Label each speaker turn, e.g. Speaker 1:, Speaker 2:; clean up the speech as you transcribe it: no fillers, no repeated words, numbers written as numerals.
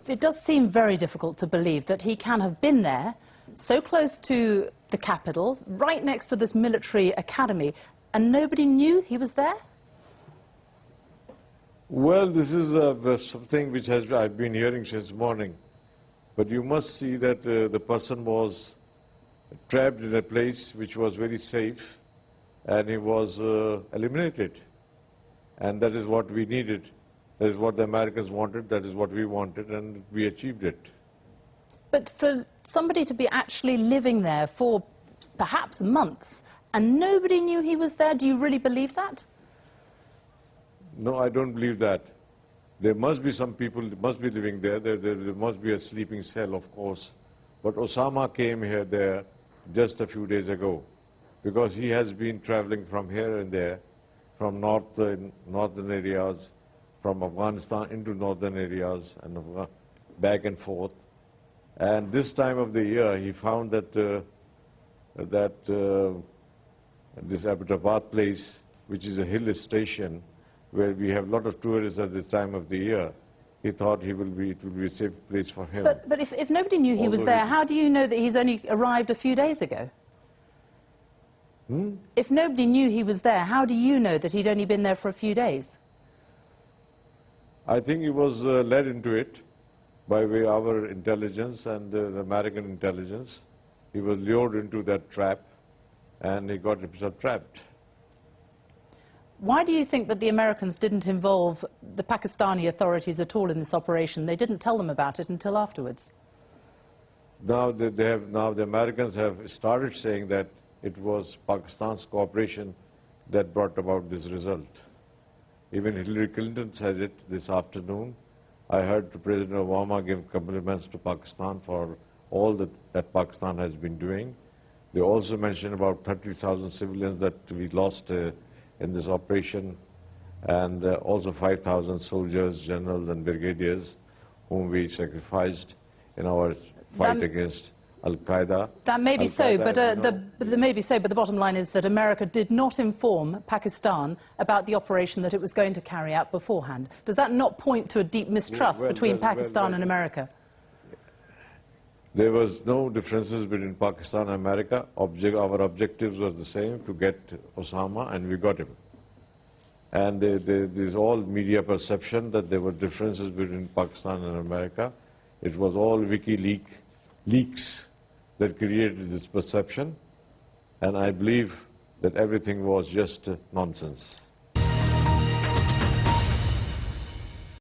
Speaker 1: it does seem very difficult to believe that he can have been there, so close to the capital, right next to this military academy, and nobody knew he was there?
Speaker 2: Well, this is something which I've been hearing since morning. But you must see that the person was trapped in a place which was very safe, and he was eliminated. And that is what we needed. That is what the Americans wanted, that is what we wanted, and we achieved it.
Speaker 1: But for somebody to be actually living there for perhaps months, and nobody knew he was there, do you really believe that?
Speaker 2: No, I don't believe that. There must be some people that must be living there. There must be a sleeping cell, of course. But Osama came there just a few days ago, because he has been traveling from here and there, from northern areas, from Afghanistan into northern areas, and back and forth. And this time of the year, he found that this Abbottabad place, which is a hill station, where we have a lot of tourists at this time of the year, he thought it will be a safe place for him.
Speaker 1: But if nobody knew he was there, how do you know that he's only arrived a few days ago? If nobody knew he was there, how do you know that he'd only been there for a few days?
Speaker 2: I think he was led into it by way of our intelligence and the American intelligence. He was lured into that trap, and he got himself trapped.
Speaker 1: Why do you think that the Americans didn't involve the Pakistani authorities at all in this operation? They didn't tell them about it until afterwards.
Speaker 2: Now the Americans have started saying that it was Pakistan's cooperation that brought about this result. Even Hillary Clinton said it this afternoon. I heard President Obama give compliments to Pakistan for all that Pakistan has been doing. They also mentioned about 30,000 civilians that we lost in this operation, and also 5,000 soldiers, generals and brigadiers whom we sacrificed in our fight against Al-Qaeda.
Speaker 1: That may be so, but the bottom line is that America did not inform Pakistan about the operation that it was going to carry out beforehand. Does that not point to a deep mistrust between Pakistan and America?
Speaker 2: There was no differences between Pakistan and America. Our objectives were the same, to get Osama, and we got him. And there's all media perception that there were differences between Pakistan and America. It was all leaks that created this perception, and I believe that everything was just nonsense.